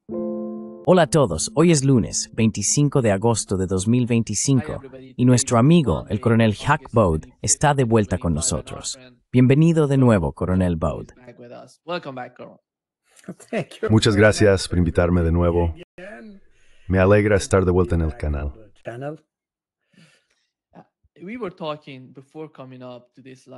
Hola a todos, hoy es lunes, 25 de agosto de 2025, y nuestro amigo, el coronel Jack Bowd, está de vuelta con nosotros. Bienvenido de nuevo, coronel Bowd. Muchas gracias por invitarme de nuevo. Me alegra estar de vuelta en el canal.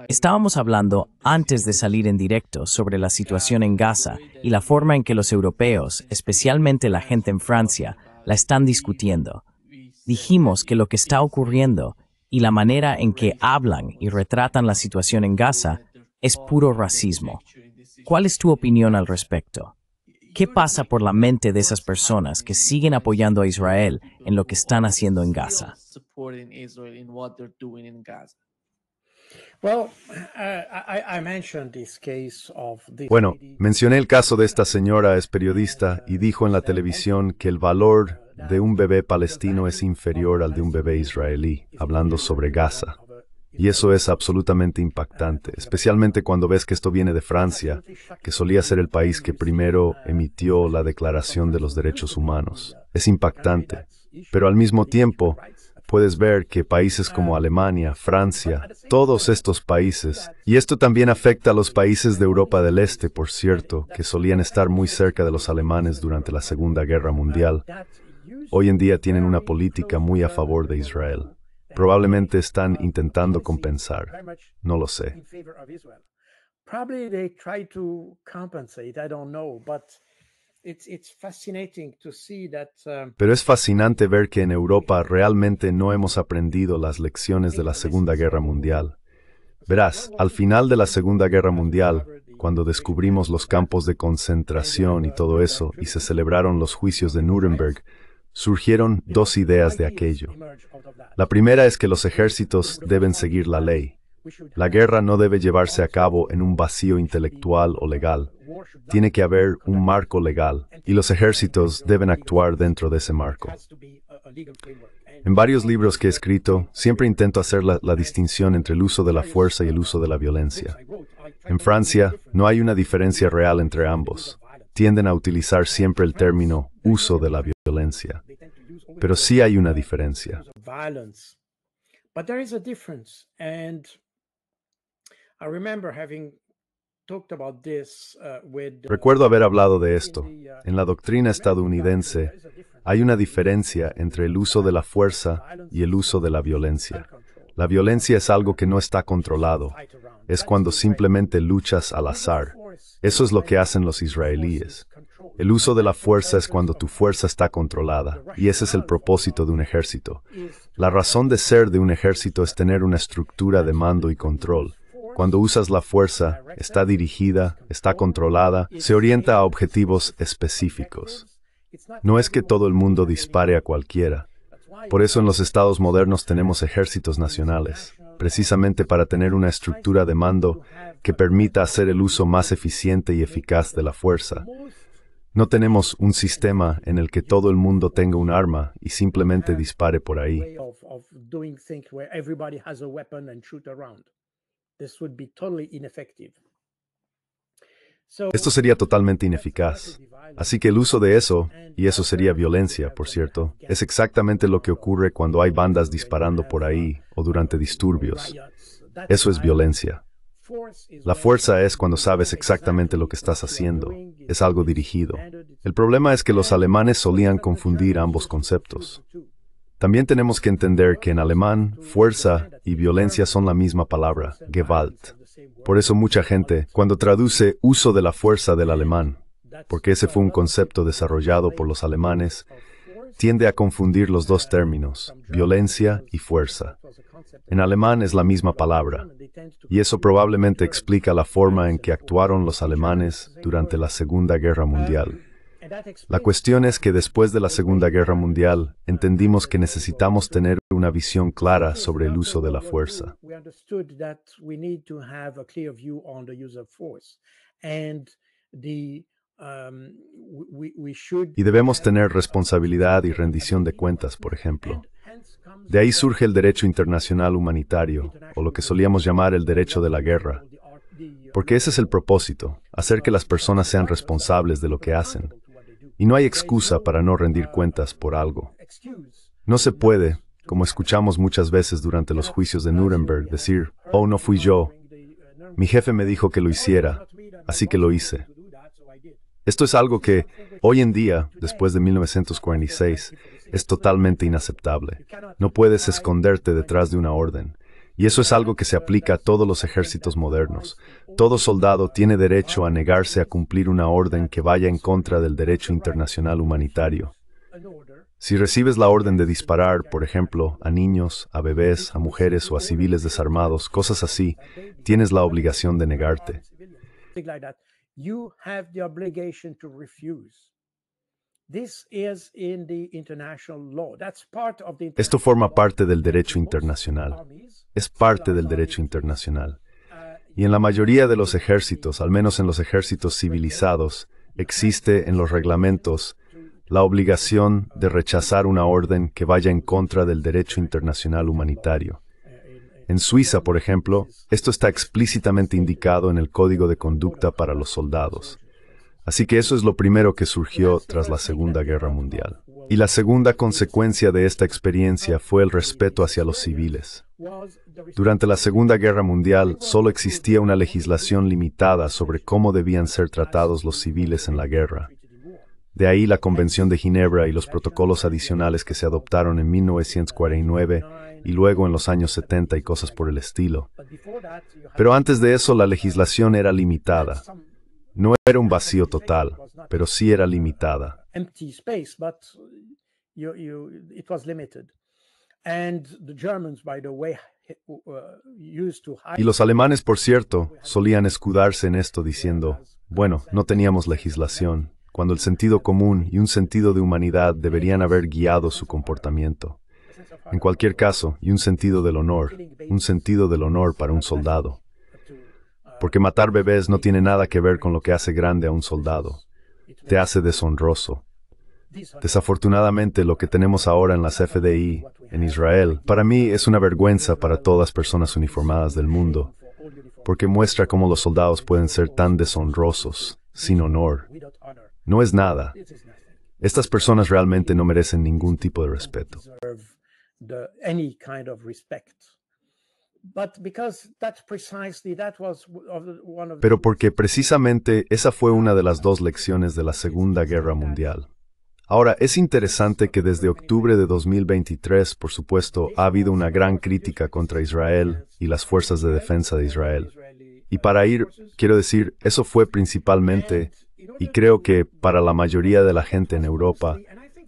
Estábamos hablando antes de salir en directo sobre la situación en Gaza y la forma en que los europeos, especialmente la gente en Francia, la están discutiendo. Dijimos que lo que está ocurriendo y la manera en que hablan y retratan la situación en Gaza es puro racismo. ¿Cuál es tu opinión al respecto? ¿Qué pasa por la mente de esas personas que siguen apoyando a Israel en lo que están haciendo en Gaza? Bueno, mencioné el caso de esta señora, es periodista, y dijo en la televisión que el valor de un bebé palestino es inferior al de un bebé israelí, hablando sobre Gaza. Y eso es absolutamente impactante, especialmente cuando ves que esto viene de Francia, que solía ser el país que primero emitió la Declaración de los Derechos Humanos. Es impactante, pero al mismo tiempo puedes ver que países como Alemania, Francia, todos estos países, y esto también afecta a los países de Europa del Este, por cierto, que solían estar muy cerca de los alemanes durante la Segunda Guerra Mundial, hoy en día tienen una política muy a favor de Israel. Probablemente están intentando compensar. No lo sé. Pero es fascinante ver que en Europa realmente no hemos aprendido las lecciones de la Segunda Guerra Mundial. Verás, al final de la Segunda Guerra Mundial, cuando descubrimos los campos de concentración y todo eso, y se celebraron los juicios de Nuremberg, surgieron dos ideas de aquello. La primera es que los ejércitos deben seguir la ley. La guerra no debe llevarse a cabo en un vacío intelectual o legal. Tiene que haber un marco legal, y los ejércitos deben actuar dentro de ese marco. En varios libros que he escrito, siempre intento hacer la distinción entre el uso de la fuerza y el uso de la violencia. En Francia, no hay una diferencia real entre ambos. Tienden a utilizar siempre el término uso de la violencia. Pero sí hay una diferencia. Recuerdo haber hablado de esto. En la doctrina estadounidense, hay una diferencia entre el uso de la fuerza y el uso de la violencia. La violencia es algo que no está controlado. Es cuando simplemente luchas al azar. Eso es lo que hacen los israelíes. El uso de la fuerza es cuando tu fuerza está controlada, y ese es el propósito de un ejército. La razón de ser de un ejército es tener una estructura de mando y control. Cuando usas la fuerza, está dirigida, está controlada, se orienta a objetivos específicos. No es que todo el mundo dispare a cualquiera. Por eso en los estados modernos tenemos ejércitos nacionales, precisamente para tener una estructura de mando que permita hacer el uso más eficiente y eficaz de la fuerza. No tenemos un sistema en el que todo el mundo tenga un arma y simplemente dispare por ahí. Esto sería totalmente ineficaz. Así que el uso de eso, y eso sería violencia, por cierto, es exactamente lo que ocurre cuando hay bandas disparando por ahí o durante disturbios. Eso es violencia. La fuerza es cuando sabes exactamente lo que estás haciendo. Es algo dirigido. El problema es que los alemanes solían confundir ambos conceptos. También tenemos que entender que en alemán, fuerza y violencia son la misma palabra, Gewalt. Por eso mucha gente, cuando traduce uso de la fuerza del alemán, porque ese fue un concepto desarrollado por los alemanes, tiende a confundir los dos términos, violencia y fuerza. En alemán es la misma palabra, y eso probablemente explica la forma en que actuaron los alemanes durante la Segunda Guerra Mundial. La cuestión es que después de la Segunda Guerra Mundial, entendimos que necesitamos tener una visión clara sobre el uso de la fuerza. Y debemos tener responsabilidad y rendición de cuentas, por ejemplo. De ahí surge el derecho internacional humanitario, o lo que solíamos llamar el derecho de la guerra. Porque ese es el propósito, hacer que las personas sean responsables de lo que hacen. Y no hay excusa para no rendir cuentas por algo. No se puede, como escuchamos muchas veces durante los juicios de Nuremberg, decir, oh, no fui yo. Mi jefe me dijo que lo hiciera, así que lo hice. Esto es algo que, hoy en día, después de 1946, es totalmente inaceptable. No puedes esconderte detrás de una orden. Y eso es algo que se aplica a todos los ejércitos modernos. Todo soldado tiene derecho a negarse a cumplir una orden que vaya en contra del derecho internacional humanitario. Si recibes la orden de disparar, por ejemplo, a niños, a bebés, a mujeres o a civiles desarmados, cosas así, tienes la obligación de negarte. Esto forma parte del derecho internacional. Es parte del derecho internacional. Y en la mayoría de los ejércitos, al menos en los ejércitos civilizados, existe en los reglamentos la obligación de rechazar una orden que vaya en contra del derecho internacional humanitario. En Suiza, por ejemplo, esto está explícitamente indicado en el Código de Conducta para los soldados. Así que eso es lo primero que surgió tras la Segunda Guerra Mundial. Y la segunda consecuencia de esta experiencia fue el respeto hacia los civiles. Durante la Segunda Guerra Mundial solo existía una legislación limitada sobre cómo debían ser tratados los civiles en la guerra. De ahí la Convención de Ginebra y los protocolos adicionales que se adoptaron en 1949 y luego en los años 70 y cosas por el estilo. Pero antes de eso la legislación era limitada. No era un vacío total, pero sí era limitada. Y los alemanes, por cierto, solían escudarse en esto diciendo, bueno, no teníamos legislación, cuando el sentido común y un sentido de humanidad deberían haber guiado su comportamiento. En cualquier caso, y un sentido del honor para un soldado. Porque matar bebés no tiene nada que ver con lo que hace grande a un soldado. Te hace deshonroso. Desafortunadamente, lo que tenemos ahora en las FDI, en Israel, para mí es una vergüenza para todas las personas uniformadas del mundo, porque muestra cómo los soldados pueden ser tan deshonrosos, sin honor. No es nada. Estas personas realmente no merecen ningún tipo de respeto. Pero porque precisamente esa fue una de las dos lecciones de la Segunda Guerra Mundial. Ahora, es interesante que desde octubre de 2023, por supuesto, ha habido una gran crítica contra Israel y las fuerzas de defensa de Israel. Y quiero decir, eso fue principalmente, y creo que para la mayoría de la gente en Europa,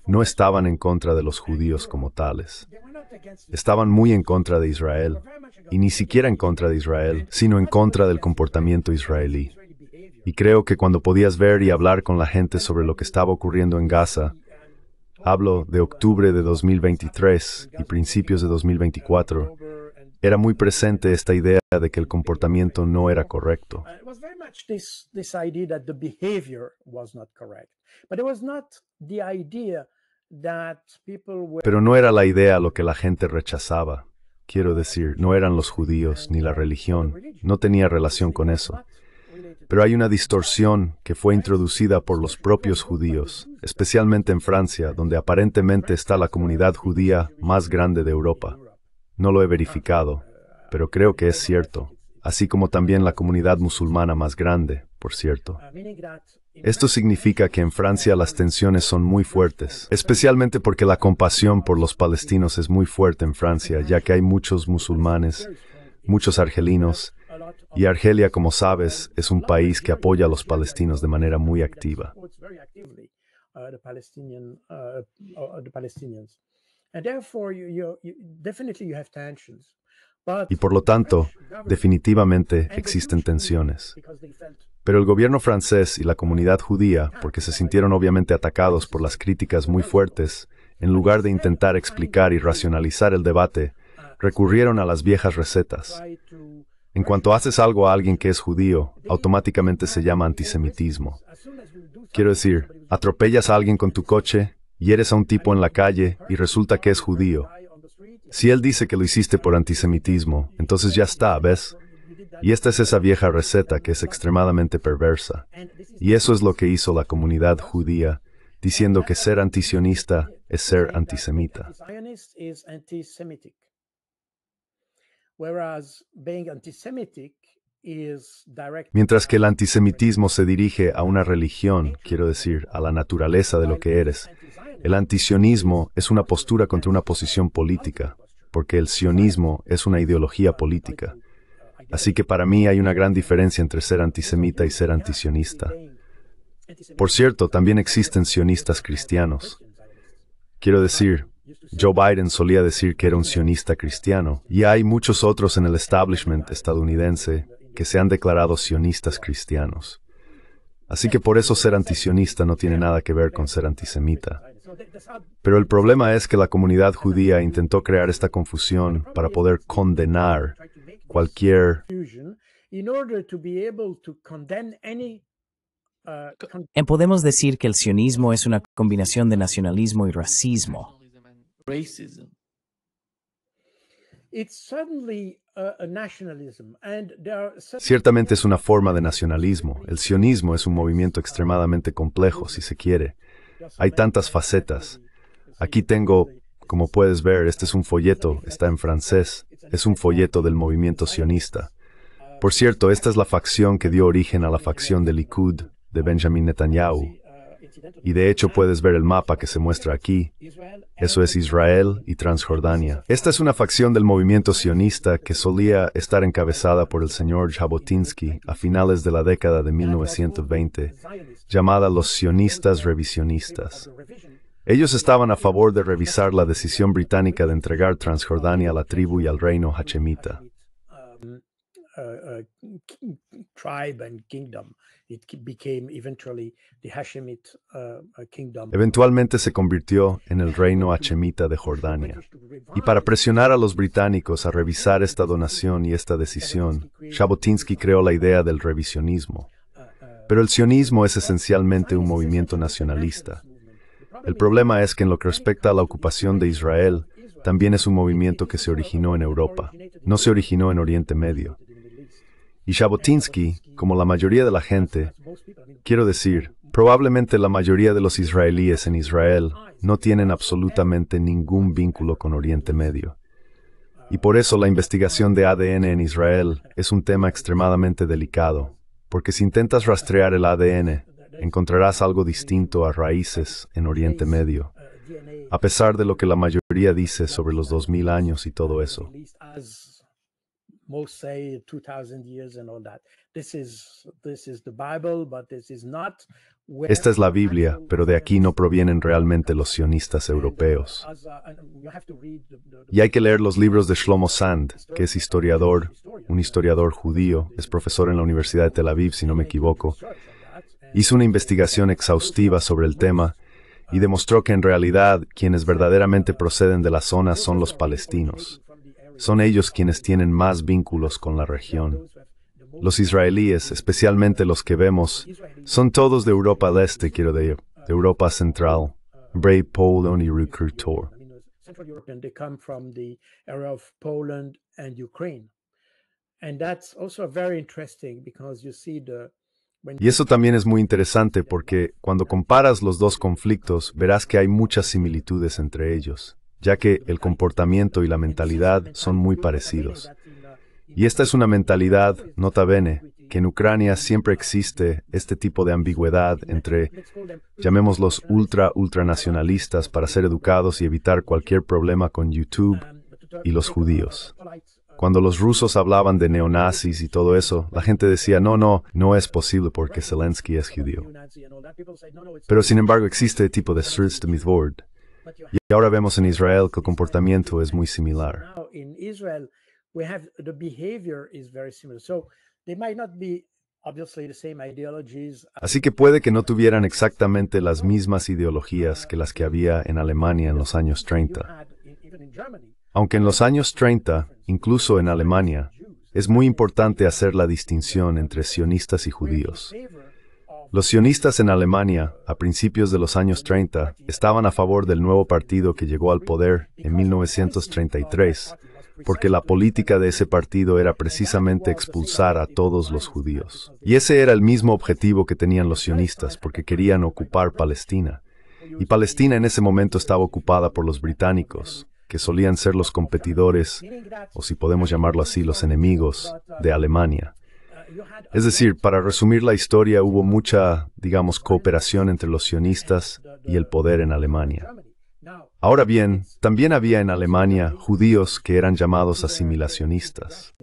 no estaban en contra de los judíos como tales. Estaban muy en contra de Israel, y ni siquiera en contra de Israel, sino en contra del comportamiento israelí. Y creo que cuando podías ver y hablar con la gente sobre lo que estaba ocurriendo en Gaza, hablo de octubre de 2023 y principios de 2024, era muy presente esta idea de que el comportamiento no era correcto. Pero no era la idea lo que la gente rechazaba. Quiero decir, no eran los judíos ni la religión, no tenía relación con eso. Pero hay una distorsión que fue introducida por los propios judíos, especialmente en Francia, donde aparentemente está la comunidad judía más grande de Europa. No lo he verificado, pero creo que es cierto, así como también la comunidad musulmana más grande, por cierto. Esto significa que en Francia las tensiones son muy fuertes, especialmente porque la compasión por los palestinos es muy fuerte en Francia, ya que hay muchos musulmanes, muchos argelinos, y Argelia, como sabes, es un país que apoya a los palestinos de manera muy activa. Y por lo tanto, definitivamente existen tensiones. Pero el gobierno francés y la comunidad judía, porque se sintieron obviamente atacados por las críticas muy fuertes, en lugar de intentar explicar y racionalizar el debate, recurrieron a las viejas recetas. En cuanto haces algo a alguien que es judío, automáticamente se llama antisemitismo. Quiero decir, atropellas a alguien con tu coche, hieres a un tipo en la calle y resulta que es judío. Si él dice que lo hiciste por antisemitismo, entonces ya está, ¿ves? Y esta es esa vieja receta que es extremadamente perversa. Y eso es lo que hizo la comunidad judía, diciendo que ser antisionista es ser antisemita. Mientras que el antisemitismo se dirige a una religión, quiero decir, a la naturaleza de lo que eres, el antisionismo es una postura contra una posición política, porque el sionismo es una ideología política. Así que para mí hay una gran diferencia entre ser antisemita y ser antisionista. Por cierto, también existen sionistas cristianos. Quiero decir, Joe Biden solía decir que era un sionista cristiano, y hay muchos otros en el establishment estadounidense que se han declarado sionistas cristianos. Así que por eso ser antisionista no tiene nada que ver con ser antisemita. Pero el problema es que la comunidad judía intentó crear esta confusión para poder condenar cualquier... Podemos decir que el sionismo es una combinación de nacionalismo y racismo. Ciertamente es una forma de nacionalismo. El sionismo es un movimiento extremadamente complejo, si se quiere. Hay tantas facetas. Aquí tengo, como puedes ver, este es un folleto, está en francés. Es un folleto del movimiento sionista. Por cierto, esta es la facción que dio origen a la facción del Likud de Benjamin Netanyahu. Y de hecho puedes ver el mapa que se muestra aquí. Eso es Israel y Transjordania. Esta es una facción del movimiento sionista que solía estar encabezada por el señor Jabotinsky a finales de la década de 1920, llamada los sionistas revisionistas. Ellos estaban a favor de revisar la decisión británica de entregar Transjordania a la tribu y al reino hachemita. Eventualmente se convirtió en el reino hachemita de Jordania. Y para presionar a los británicos a revisar esta donación y esta decisión, Jabotinsky creó la idea del revisionismo. Pero el sionismo es esencialmente un movimiento nacionalista. El problema es que en lo que respecta a la ocupación de Israel, también es un movimiento que se originó en Europa, no se originó en Oriente Medio. Y Jabotinsky, como la mayoría de la gente, quiero decir, probablemente la mayoría de los israelíes en Israel no tienen absolutamente ningún vínculo con Oriente Medio. Y por eso la investigación de ADN en Israel es un tema extremadamente delicado, porque si intentas rastrear el ADN, encontrarás algo distinto a raíces en Oriente Medio, a pesar de lo que la mayoría dice sobre los 2000 años y todo eso. Esta es la Biblia, pero de aquí no provienen realmente los sionistas europeos. Y hay que leer los libros de Shlomo Sand, que es historiador, un historiador judío, es profesor en la Universidad de Tel Aviv, si no me equivoco. Hizo una investigación exhaustiva sobre el tema y demostró que en realidad quienes verdaderamente proceden de la zona son los palestinos. Son ellos quienes tienen más vínculos con la región. Los israelíes, especialmente los que vemos, son todos de Europa del Este, quiero decir, de Europa Central, Brave Poland y Recruitor. Y eso también es muy interesante porque cuando comparas los dos conflictos, verás que hay muchas similitudes entre ellos, ya que el comportamiento y la mentalidad son muy parecidos. Y esta es una mentalidad, nota bene, que en Ucrania siempre existe este tipo de ambigüedad entre, llamémoslos ultranacionalistas para ser educados y evitar cualquier problema con YouTube, y los judíos. Cuando los rusos hablaban de neonazis y todo eso, la gente decía, no es posible porque Zelensky es judío. Pero sin embargo existe el tipo de Srdstemithvord. Y ahora vemos en Israel que el comportamiento es muy similar. Así que puede que no tuvieran exactamente las mismas ideologías que las que había en Alemania en los años 30. Aunque en los años 30, incluso en Alemania, es muy importante hacer la distinción entre sionistas y judíos. Los sionistas en Alemania, a principios de los años 30, estaban a favor del nuevo partido que llegó al poder en 1933, porque la política de ese partido era precisamente expulsar a todos los judíos. Y ese era el mismo objetivo que tenían los sionistas, porque querían ocupar Palestina. Y Palestina en ese momento estaba ocupada por los británicos, que solían ser los competidores, o si podemos llamarlo así, los enemigos de Alemania. Es decir, para resumir la historia, hubo mucha, digamos, cooperación entre los sionistas y el poder en Alemania. Ahora bien, también había en Alemania judíos que eran llamados asimilacionistas.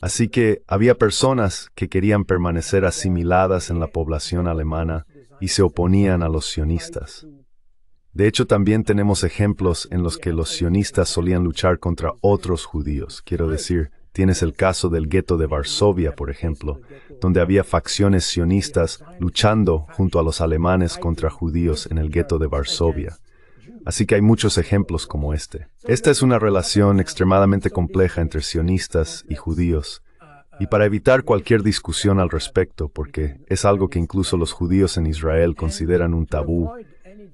Así que había personas que querían permanecer asimiladas en la población alemana y se oponían a los sionistas. De hecho, también tenemos ejemplos en los que los sionistas solían luchar contra otros judíos. Quiero decir, tienes el caso del gueto de Varsovia, por ejemplo, donde había facciones sionistas luchando junto a los alemanes contra judíos en el gueto de Varsovia. Así que hay muchos ejemplos como este. Esta es una relación extremadamente compleja entre sionistas y judíos. Y para evitar cualquier discusión al respecto, porque es algo que incluso los judíos en Israel consideran un tabú,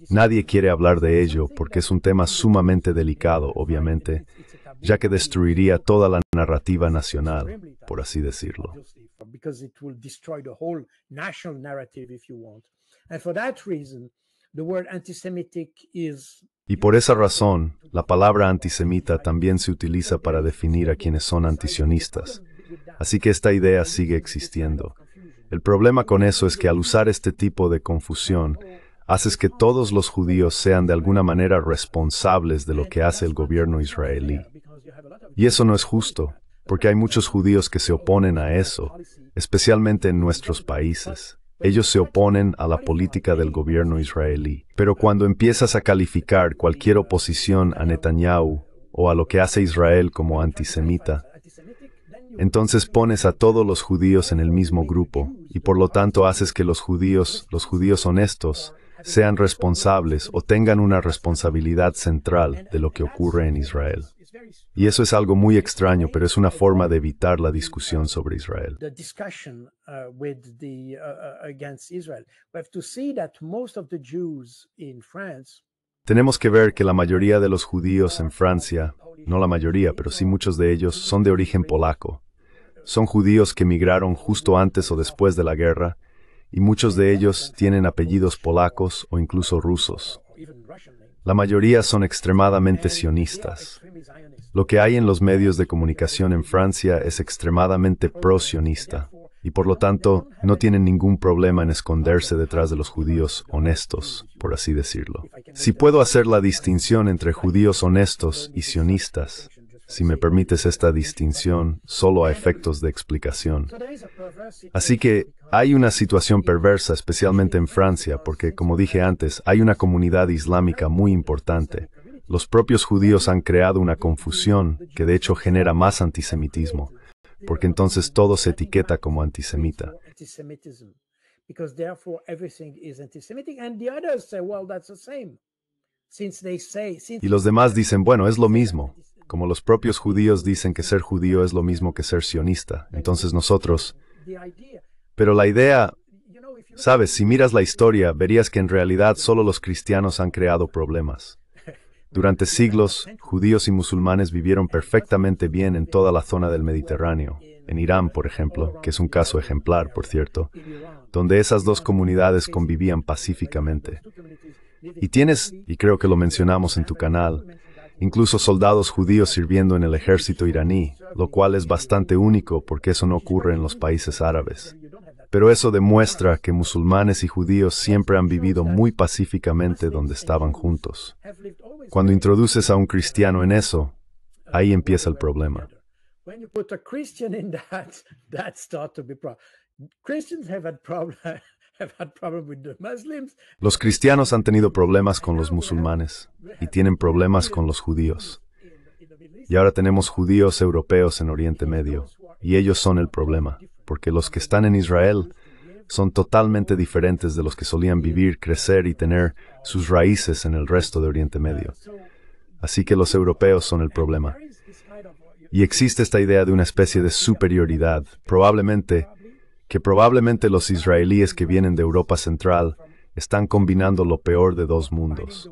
nadie quiere hablar de ello porque es un tema sumamente delicado, obviamente, ya que destruiría toda la narrativa nacional, por así decirlo. Y por esa razón, la palabra antisemita también se utiliza para definir a quienes son antisionistas. Así que esta idea sigue existiendo. El problema con eso es que al usar este tipo de confusión, haces que todos los judíos sean de alguna manera responsables de lo que hace el gobierno israelí. Y eso no es justo, porque hay muchos judíos que se oponen a eso, especialmente en nuestros países. Ellos se oponen a la política del gobierno israelí. Pero cuando empiezas a calificar cualquier oposición a Netanyahu o a lo que hace Israel como antisemita, entonces pones a todos los judíos en el mismo grupo, y por lo tanto haces que los judíos honestos, sean responsables o tengan una responsabilidad central de lo que ocurre en Israel. Y eso es algo muy extraño, pero es una forma de evitar la discusión sobre Israel. Tenemos que ver que la mayoría de los judíos en Francia, no la mayoría, pero sí muchos de ellos, son de origen polaco. Son judíos que migraron justo antes o después de la guerra, y muchos de ellos tienen apellidos polacos o incluso rusos. La mayoría son extremadamente sionistas. Lo que hay en los medios de comunicación en Francia es extremadamente pro-sionista, y por lo tanto no tienen ningún problema en esconderse detrás de los judíos honestos, por así decirlo. Si puedo hacer la distinción entre judíos honestos y sionistas, si me permites esta distinción solo a efectos de explicación. Así que hay una situación perversa, especialmente en Francia, porque, como dije antes, hay una comunidad islámica muy importante. Los propios judíos han creado una confusión que de hecho genera más antisemitismo, porque entonces todo se etiqueta como antisemita. Y los demás dicen, bueno, es lo mismo. Como los propios judíos dicen que ser judío es lo mismo que ser sionista. Entonces nosotros... Pero la idea, sabes, si miras la historia, verías que en realidad solo los cristianos han creado problemas. Durante siglos, judíos y musulmanes vivieron perfectamente bien en toda la zona del Mediterráneo. En Irán, por ejemplo, que es un caso ejemplar, por cierto, donde esas dos comunidades convivían pacíficamente. Y tienes, y creo que lo mencionamos en tu canal, incluso soldados judíos sirviendo en el ejército iraní, lo cual es bastante único porque eso no ocurre en los países árabes. Pero eso demuestra que musulmanes y judíos siempre han vivido muy pacíficamente donde estaban juntos. Cuando introduces a un cristiano en eso, ahí empieza el problema. Los cristianos han tenido problemas con los musulmanes y tienen problemas con los judíos. Y ahora tenemos judíos europeos en Oriente Medio, y ellos son el problema, porque los que están en Israel son totalmente diferentes de los que solían vivir, crecer y tener sus raíces en el resto de Oriente Medio. Así que los europeos son el problema. Y existe esta idea de una especie de superioridad, probablemente los israelíes que vienen de Europa Central están combinando lo peor de dos mundos.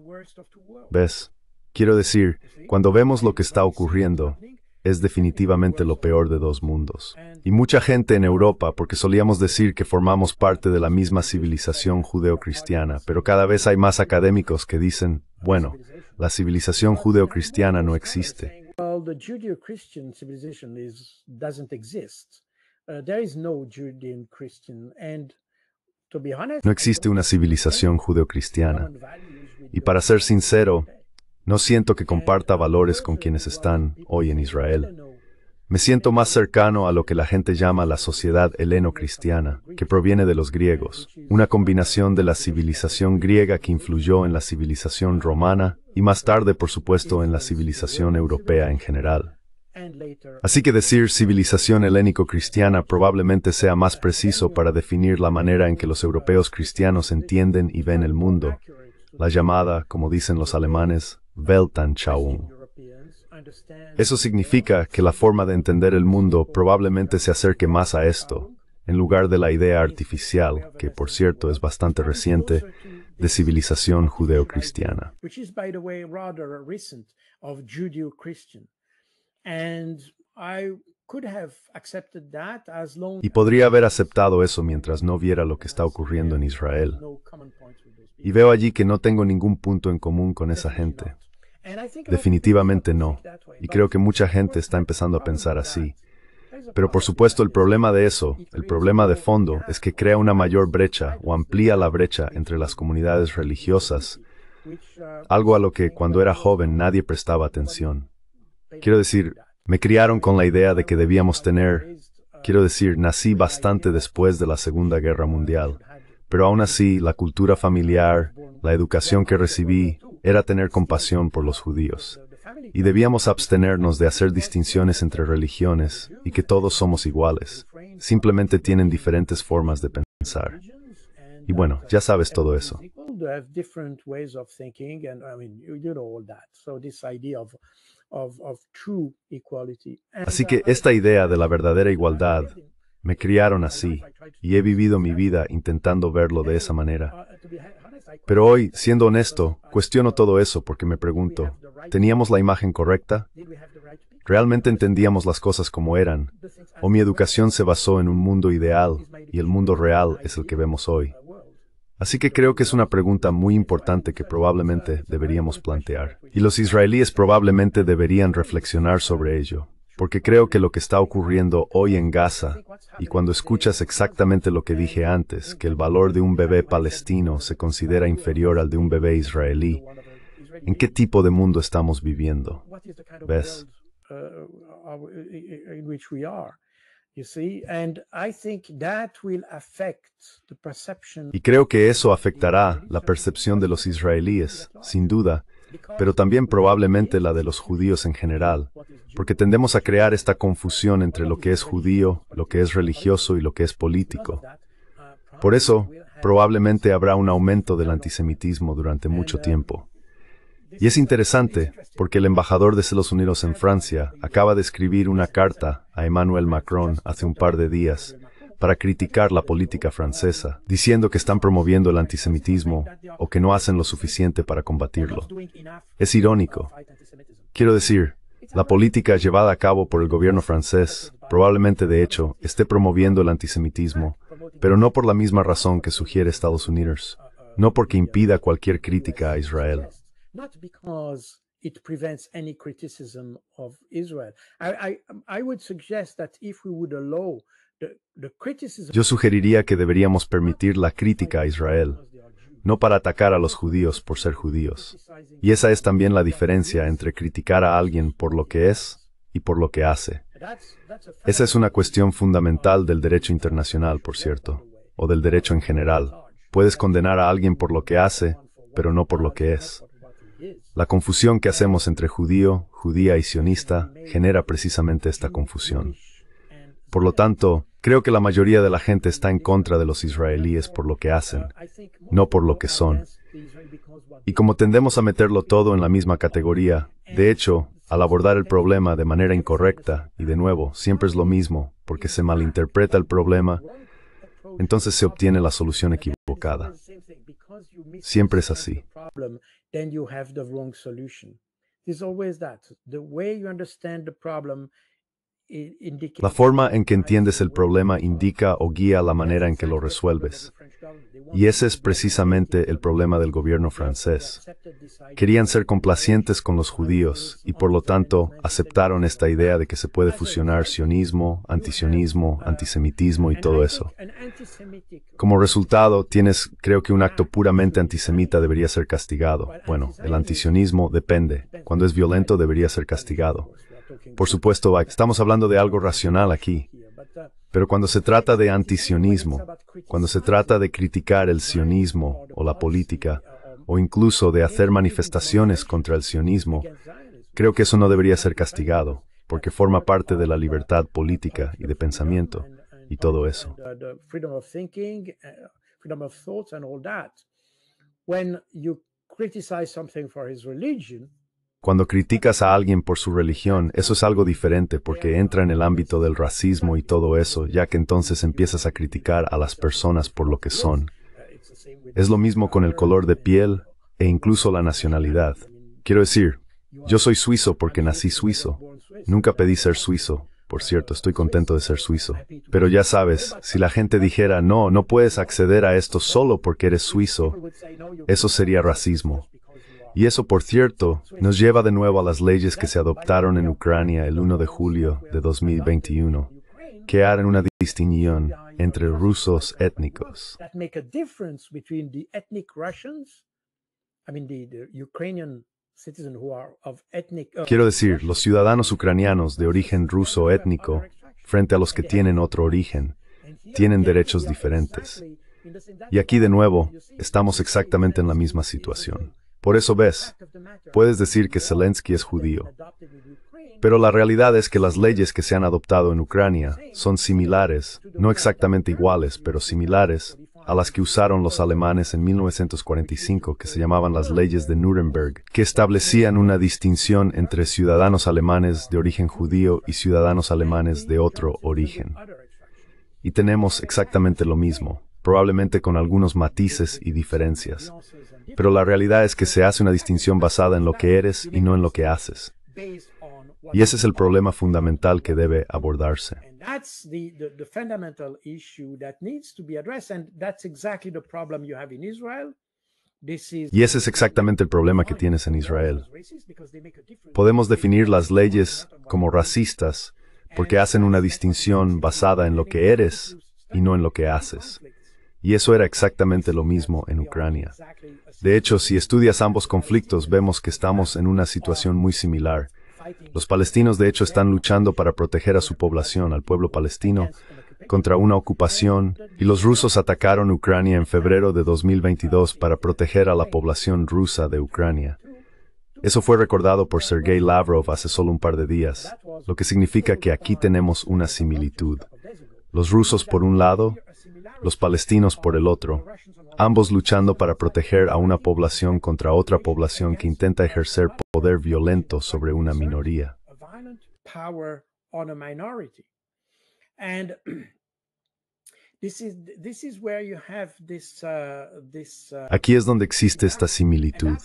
¿Ves? Quiero decir, cuando vemos lo que está ocurriendo, es definitivamente lo peor de dos mundos. Y mucha gente en Europa, porque solíamos decir que formamos parte de la misma civilización judeocristiana, pero cada vez hay más académicos que dicen, bueno, la civilización judeocristiana no existe. Well, the Judeo-Christian civilization doesn't exist. There is no Judean-Christian, and to be honest, No existe una civilización judeocristiana. Y para ser sincero, no siento que comparta valores con quienes están hoy en Israel. Me siento más cercano a lo que la gente llama la sociedad heleno-cristiana, que proviene de los griegos, una combinación de la civilización griega que influyó en la civilización romana y más tarde, por supuesto, en la civilización europea en general. Así que decir civilización helénico-cristiana probablemente sea más preciso para definir la manera en que los europeos cristianos entienden y ven el mundo, la llamada, como dicen los alemanes, Weltanschauung. Eso significa que la forma de entender el mundo probablemente se acerque más a esto, en lugar de la idea artificial, que por cierto es bastante reciente, de civilización judeocristiana. which is, by the way, rather recent, of Judeo-Christian. And I could have accepted that as long Y podría haber aceptado eso mientras no viera lo que está ocurriendo en Israel. no common points with those people. Y veo allí que no tengo ningún punto en común con esa gente. And I think Definitivamente no. Y creo que mucha gente está empezando a pensar así. Pero por supuesto el problema de eso, el problema de fondo, es que crea una mayor brecha o amplía la brecha entre las comunidades religiosas, algo a lo que cuando era joven nadie prestaba atención. Quiero decir, me criaron con la idea de que debíamos tener, nací bastante después de la Segunda Guerra Mundial, pero aún así la cultura familiar, la educación que recibí, era tener compasión por los judíos. Y debíamos abstenernos de hacer distinciones entre religiones y que todos somos iguales. Simplemente tienen diferentes formas de pensar. Y bueno, ya sabes todo eso. people have different ways of thinking, and I mean, you know all that. So this idea of true equality. And, Así que esta idea de la verdadera igualdad, me criaron así, y he vivido mi vida intentando verlo de esa manera. to be honest, I Pero hoy, siendo honesto, cuestiono todo eso porque me pregunto, ¿teníamos la imagen correcta? did we have the right to be? ¿Realmente entendíamos las cosas como eran? ¿O mi educación se basó en un mundo ideal y el mundo real es el que vemos hoy? Así que creo que es una pregunta muy importante que probablemente deberíamos plantear. Y los israelíes probablemente deberían reflexionar sobre ello, porque creo que lo que está ocurriendo hoy en Gaza, y cuando escuchas exactamente lo que dije antes, que el valor de un bebé palestino se considera inferior al de un bebé israelí, ¿en qué tipo de mundo estamos viviendo? What is the kind of ¿Ves? world in which we are? You see, and I think that will affect the perception. Y creo que eso afectará la percepción de los israelíes, sin duda, pero también probablemente la de los judíos en general, porque tendemos a crear esta confusión entre lo que es judío, lo que es religioso y lo que es político. Por eso, probablemente habrá un aumento del antisemitismo durante mucho tiempo. Y es interesante, porque el embajador de Estados Unidos en Francia acaba de escribir una carta a Emmanuel Macron hace un par de días para criticar la política francesa, diciendo que están promoviendo el antisemitismo o que no hacen lo suficiente para combatirlo. Es irónico. Quiero decir, la política llevada a cabo por el gobierno francés probablemente de hecho esté promoviendo el antisemitismo, pero no por la misma razón que sugiere Estados Unidos, no porque impida cualquier crítica a Israel. Not because it prevents any criticism of Israel. I would suggest that if we would allow the criticism, Yo sugeriría que deberíamos permitir la crítica a Israel, no para atacar a los judíos por ser judíos. Y esa es también la diferencia entre criticar a alguien por lo que es y por lo que hace. that's a fact. Esa es una cuestión fundamental del derecho internacional, por cierto, o del derecho en general. Puedes condenar a alguien por lo que hace, pero no por lo que es. La confusión que hacemos entre judío, judía y sionista genera precisamente esta confusión. Por lo tanto, creo que la mayoría de la gente está en contra de los israelíes por lo que hacen, no por lo que son. Y como tendemos a meterlo todo en la misma categoría, de hecho, al abordar el problema de manera incorrecta, y de nuevo, siempre es lo mismo, porque se malinterpreta el problema, entonces se obtiene la solución equivocada. Siempre es así. Then you have the wrong solution. There's always that. The way you understand the problem indicates. La forma en que entiendes el problema indica o guía la manera en que lo resuelves. Y ese es precisamente el problema del gobierno francés. Querían ser complacientes con los judíos y por lo tanto aceptaron esta idea de que se puede fusionar sionismo, antisionismo, antisemitismo y todo eso. Como resultado, tienes, creo que un acto puramente antisemita debería ser castigado. Bueno, el antisionismo depende. Cuando es violento debería ser castigado. Por supuesto, estamos hablando de algo racional aquí. Pero cuando se trata de antisionismo, cuando se trata de criticar el sionismo o la política, o incluso de hacer manifestaciones contra el sionismo, creo que eso no debería ser castigado, porque forma parte de la libertad política y de pensamiento, y todo eso. Cuando criticas a alguien por su religión, eso es algo diferente porque entra en el ámbito del racismo y todo eso, ya que entonces empiezas a criticar a las personas por lo que son. Es lo mismo con el color de piel e incluso la nacionalidad. Quiero decir, yo soy suizo porque nací suizo. Nunca pedí ser suizo. Por cierto, estoy contento de ser suizo. Pero ya sabes, si la gente dijera, no, no puedes acceder a esto solo porque eres suizo, eso sería racismo. Y eso, por cierto, nos lleva de nuevo a las leyes que se adoptaron en Ucrania el 1 de julio de 2021, que harán una distinción entre rusos étnicos. Quiero decir, los ciudadanos ucranianos de origen ruso étnico, frente a los que tienen otro origen, tienen derechos diferentes. Y aquí de nuevo, estamos exactamente en la misma situación. Por eso ves, puedes decir que Zelensky es judío. Pero la realidad es que las leyes que se han adoptado en Ucrania son similares, no exactamente iguales, pero similares, a las que usaron los alemanes en 1945, que se llamaban las leyes de Nuremberg, que establecían una distinción entre ciudadanos alemanes de origen judío y ciudadanos alemanes de otro origen. Y tenemos exactamente lo mismo, probablemente con algunos matices y diferencias. Pero la realidad es que se hace una distinción basada en lo que eres y no en lo que haces. Y ese es el problema fundamental que debe abordarse. Y ese es exactamente el problema que tienes en Israel. Podemos definir las leyes como racistas porque hacen una distinción basada en lo que eres y no en lo que haces. Y eso era exactamente lo mismo en Ucrania. De hecho, si estudias ambos conflictos, vemos que estamos en una situación muy similar. Los palestinos, de hecho, están luchando para proteger a su población, al pueblo palestino, contra una ocupación, y los rusos atacaron Ucrania en febrero de 2022 para proteger a la población rusa de Ucrania. Eso fue recordado por Sergei Lavrov hace solo un par de días, lo que significa que aquí tenemos una similitud. Los rusos por un lado, los palestinos por el otro, ambos luchando para proteger a una población contra otra población que intenta ejercer poder violento sobre una minoría. Aquí es donde existe esta similitud.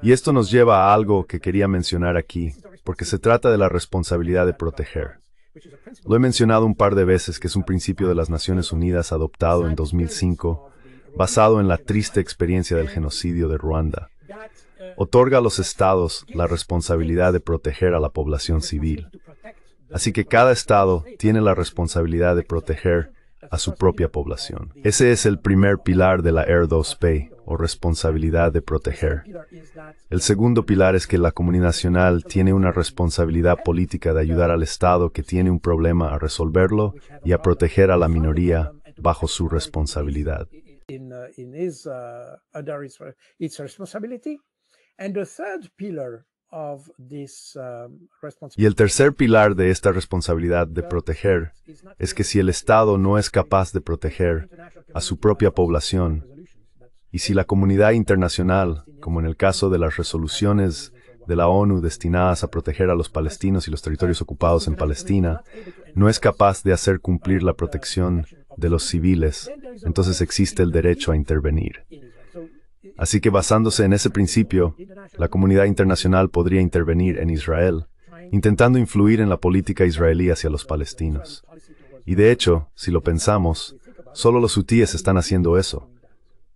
Y esto nos lleva a algo que quería mencionar aquí, porque se trata de la responsabilidad de proteger. Lo he mencionado un par de veces que es un principio de las Naciones Unidas adoptado en 2005, basado en la triste experiencia del genocidio de Ruanda. Otorga a los estados la responsabilidad de proteger a la población civil. Así que cada estado tiene la responsabilidad de proteger a su propia población. Ese es el primer pilar de la R2P, o responsabilidad de proteger. El segundo pilar es que la comunidad nacional tiene una responsabilidad política de ayudar al Estado que tiene un problema a resolverlo y a proteger a la minoría bajo su responsabilidad. Y el tercer pilar de esta responsabilidad de proteger es que si el Estado no es capaz de proteger a su propia población, y si la comunidad internacional, como en el caso de las resoluciones de la ONU destinadas a proteger a los palestinos y los territorios ocupados en Palestina, no es capaz de hacer cumplir la protección de los civiles, entonces existe el derecho a intervenir. Así que basándose en ese principio, la comunidad internacional podría intervenir en Israel, intentando influir en la política israelí hacia los palestinos. Y de hecho, si lo pensamos, solo los hutíes están haciendo eso,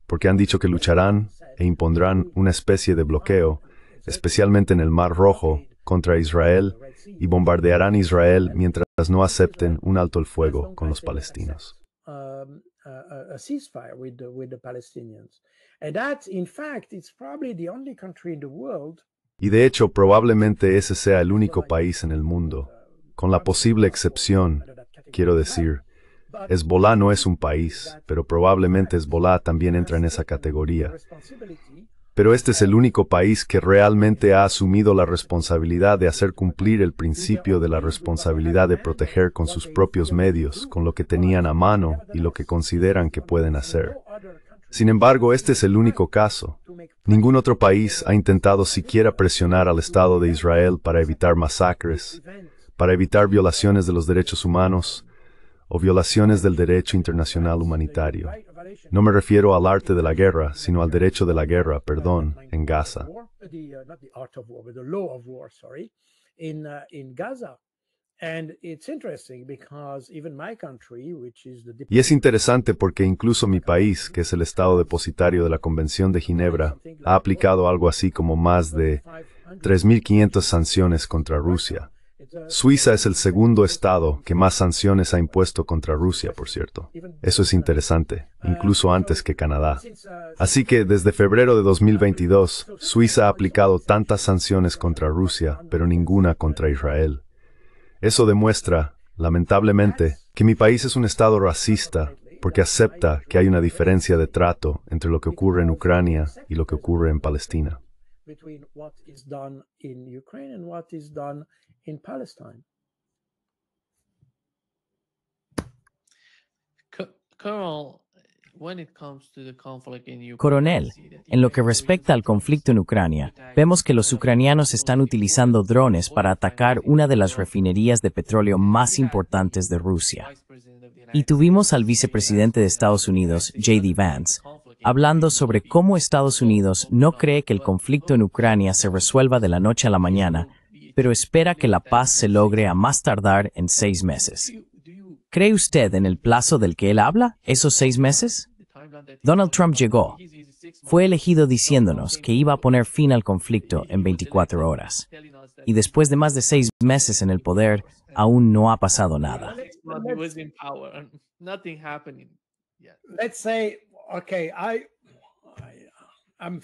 porque han dicho que lucharán e impondrán una especie de bloqueo, especialmente en el Mar Rojo, contra Israel, y bombardearán Israel mientras no acepten un alto el fuego con los palestinos. A ceasefire with the Palestinians. And that, in fact, it's probably the only country in the world. Y de hecho, probablemente ese sea el único país en el mundo, con la posible excepción, quiero decir, Hezbollah no es un país, pero probablemente Hezbollah también entra en esa categoría. Pero este es el único país que realmente ha asumido la responsabilidad de hacer cumplir el principio de la responsabilidad de proteger con sus propios medios, con lo que tenían a mano y lo que consideran que pueden hacer. Sin embargo, este es el único caso. Ningún otro país ha intentado siquiera presionar al Estado de Israel para evitar masacres, para evitar violaciones de los derechos humanos o violaciones del derecho internacional humanitario. No me refiero al arte de la guerra, sino al derecho de la guerra, perdón, en Gaza. Y es interesante porque incluso mi país, que es el Estado depositario de la Convención de Ginebra, ha aplicado algo así como más de 3.500 sanciones contra Rusia. Suiza es el segundo estado que más sanciones ha impuesto contra Rusia, por cierto. Eso es interesante, incluso antes que Canadá. Así que desde febrero de 2022, Suiza ha aplicado tantas sanciones contra Rusia, pero ninguna contra Israel. Eso demuestra, lamentablemente, que mi país es un estado racista, porque acepta que hay una diferencia de trato entre lo que ocurre en Ucrania y lo que ocurre en Palestina. Coronel, en lo que respecta al conflicto en Ucrania, vemos que los ucranianos están utilizando drones para atacar una de las refinerías de petróleo más importantes de Rusia. Y tuvimos al vicepresidente de Estados Unidos, J.D. Vance, hablando sobre cómo Estados Unidos no cree que el conflicto en Ucrania se resuelva de la noche a la mañana, pero espera que la paz se logre a más tardar en 6 meses. ¿Cree usted en el plazo del que él habla, esos 6 meses? Donald Trump llegó. Fue elegido diciéndonos que iba a poner fin al conflicto en 24 horas. Y después de más de 6 meses en el poder, aún no ha pasado nada.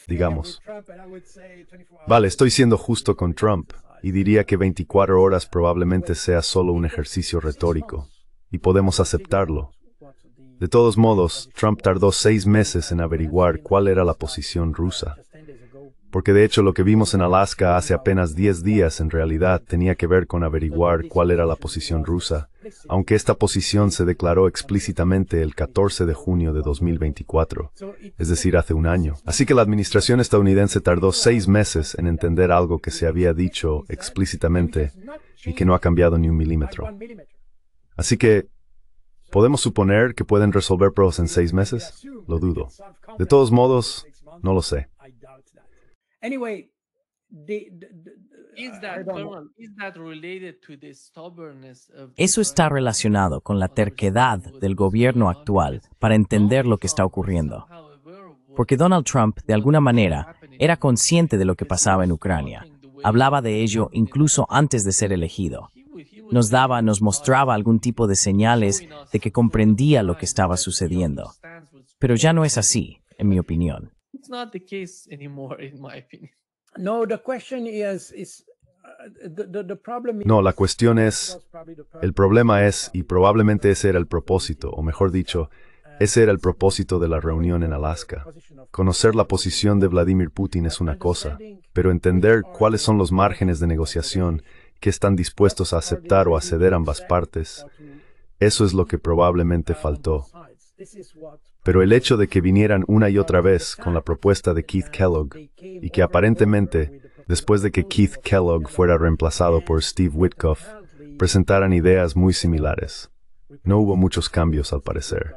Digamos, vale, estoy siendo justo con Trump, y diría que 24 horas probablemente sea solo un ejercicio retórico, y podemos aceptarlo. De todos modos, Trump tardó 6 meses en averiguar cuál era la posición rusa. Porque de hecho lo que vimos en Alaska hace apenas 10 días en realidad tenía que ver con averiguar cuál era la posición rusa, aunque esta posición se declaró explícitamente el 14 de junio de 2024, es decir, hace un año. Así que la administración estadounidense tardó 6 meses en entender algo que se había dicho explícitamente y que no ha cambiado ni un milímetro. Así que, ¿podemos suponer que pueden resolver pruebas en 6 meses? Lo dudo. De todos modos, no lo sé. Eso está relacionado con la terquedad del gobierno actual para entender lo que está ocurriendo. Porque Donald Trump, de alguna manera, era consciente de lo que pasaba en Ucrania. Hablaba de ello incluso antes de ser elegido. Nos mostraba algún tipo de señales de que comprendía lo que estaba sucediendo. Pero ya no es así, en mi opinión. No, la cuestión es, el problema es, y probablemente ese era el propósito, o mejor dicho, ese era el propósito de la reunión en Alaska. Conocer la posición de Vladimir Putin es una cosa, pero entender cuáles son los márgenes de negociación que están dispuestos a aceptar o a ceder ambas partes, eso es lo que probablemente faltó. Pero el hecho de que vinieran una y otra vez con la propuesta de Keith Kellogg, y que aparentemente, después de que Keith Kellogg fuera reemplazado por Steve Witkoff, presentaran ideas muy similares. No hubo muchos cambios al parecer.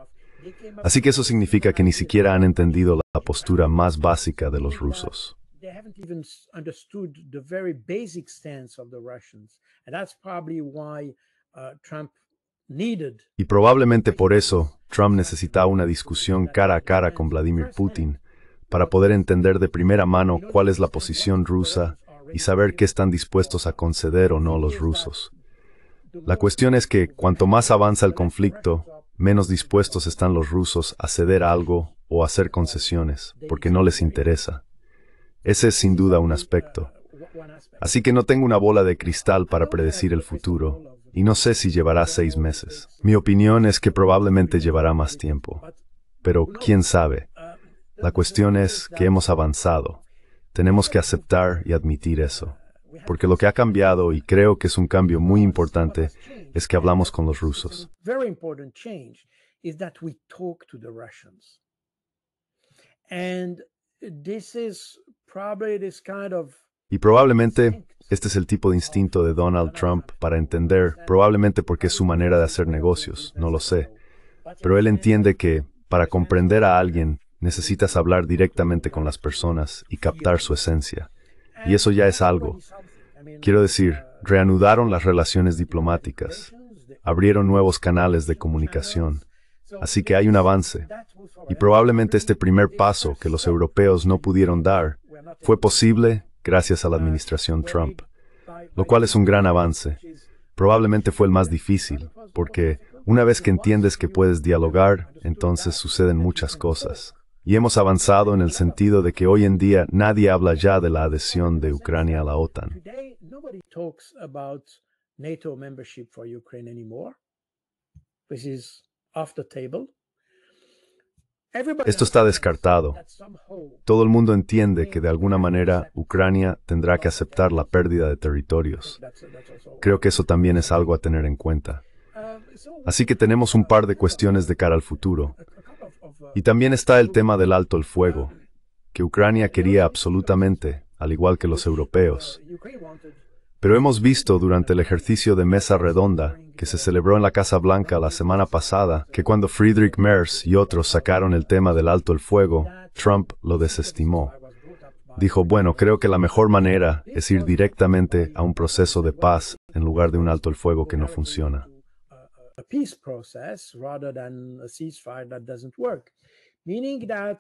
Así que eso significa que ni siquiera han entendido la postura más básica de los rusos. They haven't even understood the very basic stance of the Russians. And that's probably why Trump needed. Y probablemente por eso Trump necesitaba una discusión cara a cara con Vladimir Putin para poder entender de primera mano cuál es la posición rusa y saber qué están dispuestos a conceder o no los rusos. La cuestión es que cuanto más avanza el conflicto, menos dispuestos están los rusos a ceder algo o hacer concesiones, porque no les interesa. Ese es sin duda un aspecto. Así que no tengo una bola de cristal para predecir el futuro, y no sé si llevará 6 meses. Mi opinión es que probablemente llevará más tiempo. Pero quién sabe. La cuestión es que hemos avanzado. Tenemos que aceptar y admitir eso. Porque lo que ha cambiado, y creo que es un cambio muy importante, es que hablamos con los rusos. Very important change is that we talk to the Russians. And this is probably this kind of. Y probablemente este es el tipo de instinto de Donald Trump para entender, probablemente porque es su manera de hacer negocios, no lo sé. Pero él entiende que, para comprender a alguien, necesitas hablar directamente con las personas y captar su esencia. Y eso ya es algo. Quiero decir, reanudaron las relaciones diplomáticas, abrieron nuevos canales de comunicación. Así que hay un avance. Y probablemente este primer paso que los europeos no pudieron dar fue posible gracias a la administración Trump, lo cual es un gran avance. Probablemente fue el más difícil, porque una vez que entiendes que puedes dialogar, entonces suceden muchas cosas. Y hemos avanzado en el sentido de que hoy en día nadie habla ya de la adhesión de Ucrania a la OTAN. Today, nobody talks about NATO membership for Ukraine anymore. This is off the table. Esto está descartado. Todo el mundo entiende que de alguna manera Ucrania tendrá que aceptar la pérdida de territorios. Creo que eso también es algo a tener en cuenta. Así que tenemos un par de cuestiones de cara al futuro. Y también está el tema del alto el fuego, que Ucrania quería absolutamente, al igual que los europeos. Pero hemos visto durante el ejercicio de mesa redonda que se celebró en la Casa Blanca la semana pasada que cuando Friedrich Merz y otros sacaron el tema del alto el fuego, Trump lo desestimó. Dijo, bueno, creo que la mejor manera es ir directamente a un proceso de paz en lugar de un alto el fuego que no funciona. A peace process rather than a ceasefire that doesn't work. Meaning that,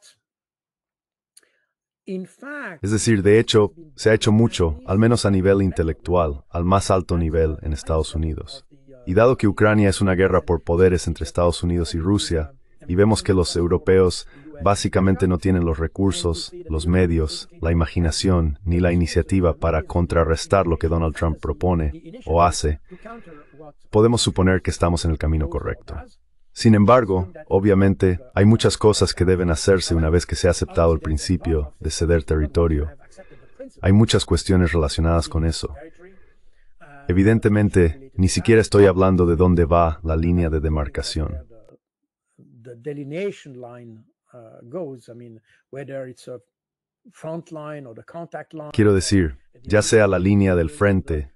in fact, Es decir, de hecho, se ha hecho mucho, al menos a nivel intelectual, al más alto nivel en Estados Unidos. Y dado que Ucrania es una guerra por poderes entre Estados Unidos y Rusia, y vemos que los europeos básicamente no tienen los recursos, los medios, la imaginación, ni la iniciativa para contrarrestar lo que Donald Trump propone o hace, podemos suponer que estamos en el camino correcto. Sin embargo, obviamente, hay muchas cosas que deben hacerse una vez que se ha aceptado el principio de ceder territorio. Hay muchas cuestiones relacionadas con eso. Evidentemente, ni siquiera estoy hablando de dónde va la línea de demarcación. the delineation line goes. I mean, whether it's a front line or the contact line. Quiero decir, ya sea la línea del frente,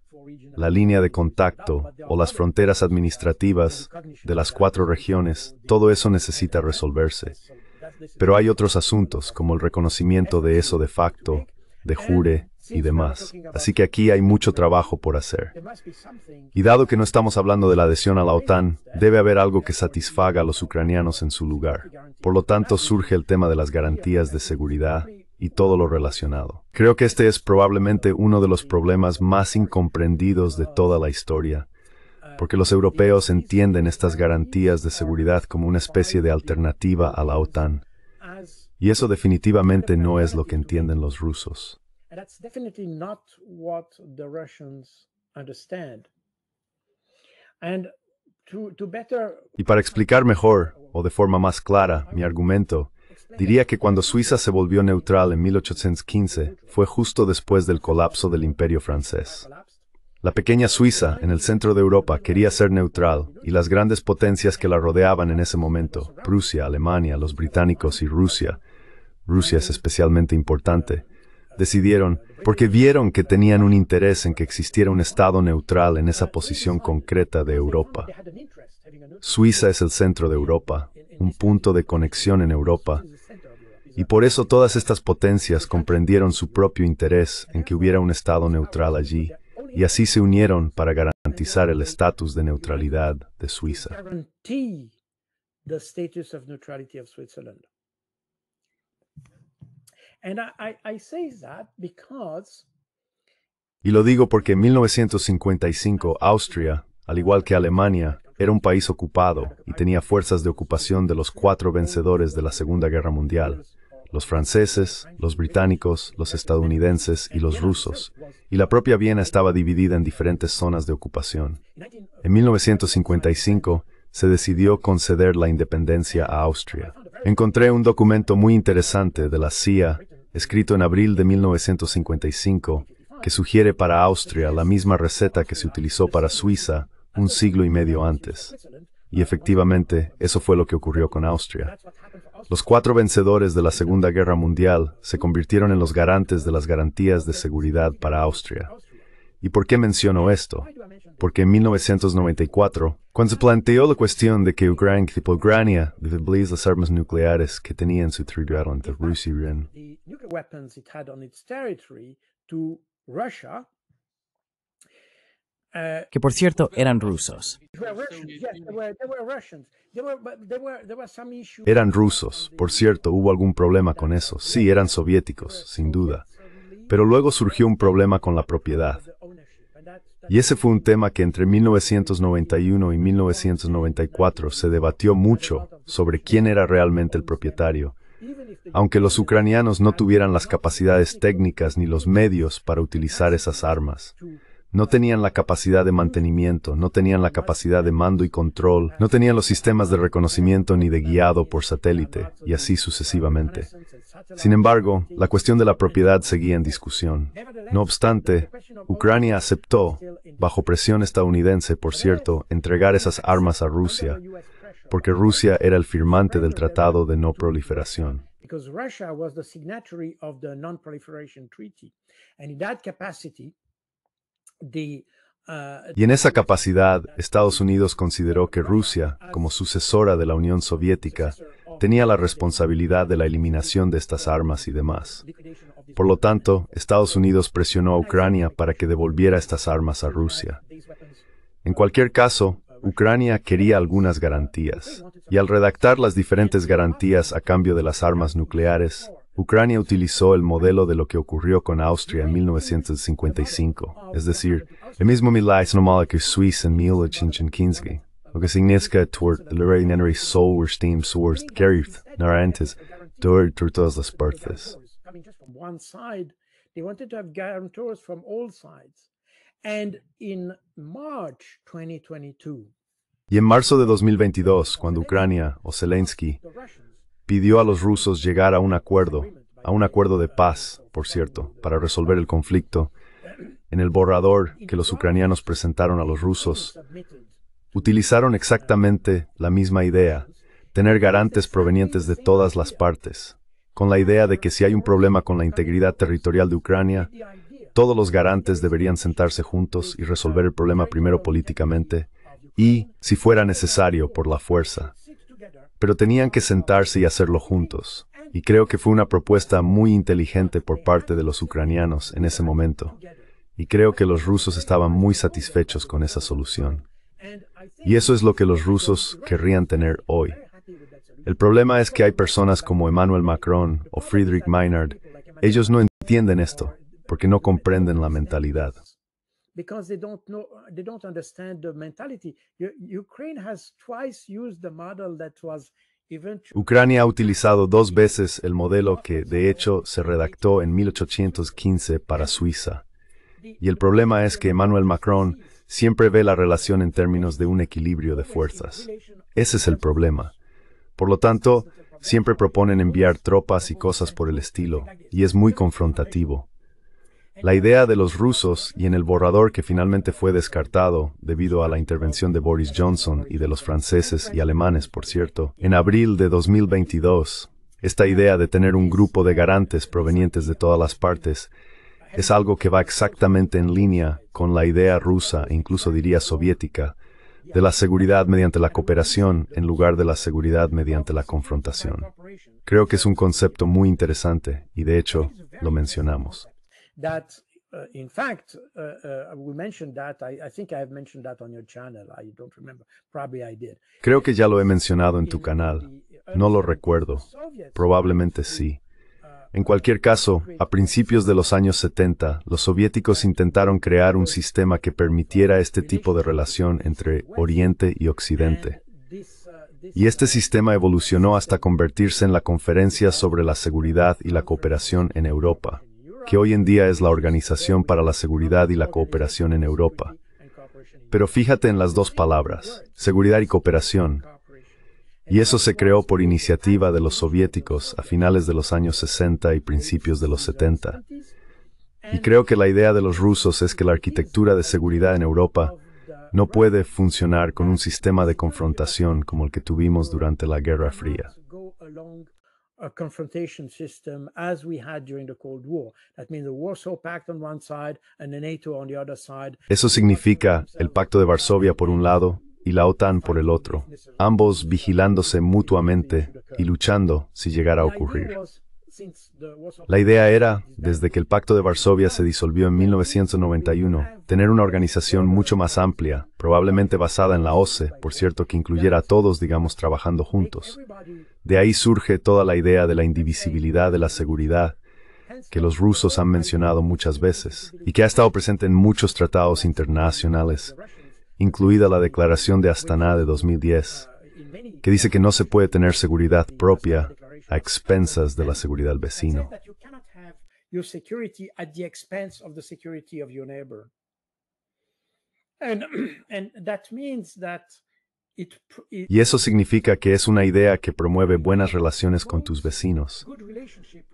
la línea de contacto o las fronteras administrativas de las 4 regiones, todo eso necesita resolverse. Pero hay otros asuntos, como el reconocimiento de eso de facto, de jure y demás. Así que aquí hay mucho trabajo por hacer. Y dado que no estamos hablando de la adhesión a la OTAN, debe haber algo que satisfaga a los ucranianos en su lugar. Por lo tanto, surge el tema de las garantías de seguridad y todo lo relacionado. Creo que este es probablemente uno de los problemas más incomprendidos de toda la historia, porque los europeos entienden estas garantías de seguridad como una especie de alternativa a la OTAN. Y eso definitivamente no es lo que entienden los rusos. And that's definitely not what the Russians understand. And to better. Y para explicar mejor, o de forma más clara, mi argumento, diría que cuando Suiza se volvió neutral en 1815, fue justo después del colapso del Imperio francés. La pequeña Suiza, en el centro de Europa, quería ser neutral, y las grandes potencias que la rodeaban en ese momento, Prusia, Alemania, los británicos y Rusia es especialmente importante, decidieron, porque vieron que tenían un interés en que existiera un Estado neutral en esa posición concreta de Europa. Suiza es el centro de Europa, un punto de conexión en Europa, y por eso todas estas potencias comprendieron su propio interés en que hubiera un Estado neutral allí, y así se unieron para garantizar el estatus de neutralidad de Suiza. Y lo digo porque en 1955 Austria, al igual que Alemania, era un país ocupado y tenía fuerzas de ocupación de los 4 vencedores de la Segunda Guerra Mundial: los franceses, los británicos, los estadounidenses y los rusos, y la propia Viena estaba dividida en diferentes zonas de ocupación. En 1955 se decidió conceder la independencia a Austria. Encontré un documento muy interesante de la CIA, escrito en abril de 1955, que sugiere para Austria la misma receta que se utilizó para Suiza un siglo y medio antes. Y efectivamente, eso fue lo que ocurrió con Austria. Los 4 vencedores de la Segunda Guerra Mundial se convirtieron en los garantes de las garantías de seguridad para Austria. ¿Y por qué menciono esto? Porque en 1994, cuando se planteó la cuestión de que Ucrania devolviese las armas nucleares que tenía en su territorio ante Rusia y Irán, que por cierto eran rusos. Eran rusos, por cierto, hubo algún problema con eso. Sí, eran soviéticos, sin duda. Pero luego surgió un problema con la propiedad. Y ese fue un tema que entre 1991 y 1994 se debatió mucho sobre quién era realmente el propietario, aunque los ucranianos no tuvieran las capacidades técnicas ni los medios para utilizar esas armas. No tenían la capacidad de mantenimiento, no tenían la capacidad de mando y control, no tenían los sistemas de reconocimiento ni de guiado por satélite, y así sucesivamente. Sin embargo, la cuestión de la propiedad seguía en discusión. No obstante, Ucrania aceptó, bajo presión estadounidense, por cierto, entregar esas armas a Rusia, porque Rusia era el firmante del Tratado de No Proliferación. Y en esa capacidad, Estados Unidos consideró que Rusia, como sucesora de la Unión Soviética, tenía la responsabilidad de la eliminación de estas armas y demás. Por lo tanto, Estados Unidos presionó a Ucrania para que devolviera estas armas a Rusia. En cualquier caso, Ucrania quería algunas garantías, y al redactar las diferentes garantías a cambio de las armas nucleares, Ucrania utilizó el modelo de lo que ocurrió con Austria en 1955, es decir, el mismo milagro que Suiza en 1815, lo que significa que el rey Sol Steam Swords Gerith Narantes door por todas las partes. Y en marzo de 2022, cuando Ucrania, o Zelensky, pidió a los rusos llegar a un acuerdo de paz, por cierto, para resolver el conflicto, en el borrador que los ucranianos presentaron a los rusos, utilizaron exactamente la misma idea, tener garantes provenientes de todas las partes, con la idea de que si hay un problema con la integridad territorial de Ucrania, todos los garantes deberían sentarse juntos y resolver el problema primero políticamente y, si fuera necesario, por la fuerza. Pero tenían que sentarse y hacerlo juntos, y creo que fue una propuesta muy inteligente por parte de los ucranianos en ese momento, y creo que los rusos estaban muy satisfechos con esa solución. Y eso es lo que los rusos querrían tener hoy. El problema es que hay personas como Emmanuel Macron o Friedrich Maynard, ellos no entienden esto, porque no comprenden la mentalidad. Because they don't understand the mentality. Ukraine has twice used the model that was eventually. Ucrania ha utilizado 2 veces el modelo que, de hecho, se redactó en 1815 para Suiza. Y el problema es que Emmanuel Macron siempre ve la relación en términos de un equilibrio de fuerzas. Ese es el problema. Por lo tanto, siempre proponen enviar tropas y cosas por el estilo, y es muy confrontativo. La idea de los rusos, y en el borrador que finalmente fue descartado debido a la intervención de Boris Johnson y de los franceses y alemanes, por cierto, en abril de 2022, Esta idea de tener un grupo de garantes provenientes de todas las partes es algo que va exactamente en línea con la idea rusa, e incluso diría soviética, de la seguridad mediante la cooperación en lugar de la seguridad mediante la confrontación. Creo que es un concepto muy interesante y de hecho lo mencionamos. In fact, we mentioned that. I think I have mentioned that on your channel. I don't remember. Probably I did. Creo que ya lo he mencionado en tu canal. No lo recuerdo. Probablemente sí. En cualquier caso, a principios de los años 70, los soviéticos intentaron crear un sistema que permitiera este tipo de relación entre Oriente y Occidente. Y este sistema evolucionó hasta convertirse en la Conferencia sobre la Seguridad y la Cooperación en Europa, que hoy en día es la Organización para la Seguridad y la Cooperación en Europa. Pero fíjate en las dos palabras, seguridad y cooperación. Y eso se creó por iniciativa de los soviéticos a finales de los años 60 y principios de los 70. Y creo que la idea de los rusos es que la arquitectura de seguridad en Europa no puede funcionar con un sistema de confrontación como el que tuvimos durante la Guerra Fría. A confrontation system as we had during the Cold War. That means the Warsaw Pact on one side and the NATO on the other side. Eso significa el Pacto de Varsovia por un lado y la OTAN por el otro, ambos vigilándose mutuamente y luchando si llegara a ocurrir. La idea era, desde que el Pacto de Varsovia se disolvió en 1991, tener una organización mucho más amplia, probablemente basada en la OSCE, por cierto, que incluyera a todos, digamos, trabajando juntos. De ahí surge toda la idea de la indivisibilidad de la seguridad, que los rusos han mencionado muchas veces, y que ha estado presente en muchos tratados internacionales, incluida la Declaración de Astana de 2010, que dice que no se puede tener seguridad propia a expensas de la seguridad del vecino. Y eso significa que es una idea que promueve buenas relaciones con tus vecinos.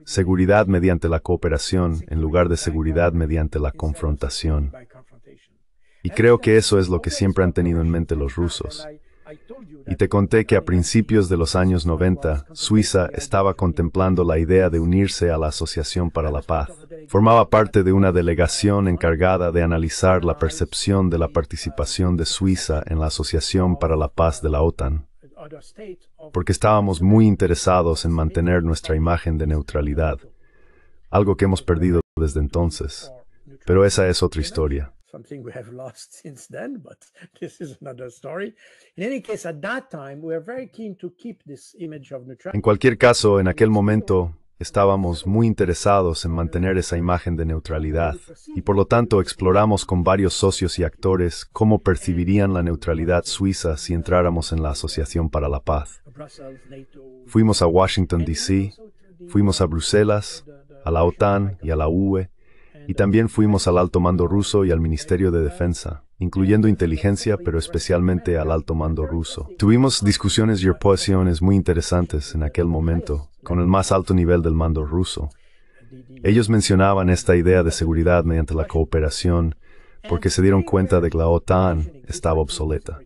Seguridad mediante la cooperación en lugar de seguridad mediante la confrontación. Y creo que eso es lo que siempre han tenido en mente los rusos. Y te conté que a principios de los años 90, Suiza estaba contemplando la idea de unirse a la Asociación para la Paz. Formaba parte de una delegación encargada de analizar la percepción de la participación de Suiza en la Asociación para la Paz de la OTAN, porque estábamos muy interesados en mantener nuestra imagen de neutralidad, algo que hemos perdido desde entonces. Pero esa es otra historia. Something we have lost since then, but this is another story. In any case, at that time, we were very keen to keep this image of neutrality. En cualquier caso, en aquel momento, estábamos muy interesados en mantener esa imagen de neutralidad, y por lo tanto exploramos con varios socios y actores cómo percibirían la neutralidad suiza si entráramos en la Asociación para la Paz. Fuimos a Washington, D.C., fuimos a Bruselas, a la OTAN y a la UE, y también fuimos al alto mando ruso y al Ministerio de Defensa, incluyendo inteligencia, pero especialmente al alto mando ruso. Tuvimos discusiones y oposiciones muy interesantes en aquel momento, con el más alto nivel del mando ruso. Ellos mencionaban esta idea de seguridad mediante la cooperación, porque se dieron cuenta de que la OTAN estaba obsoleta.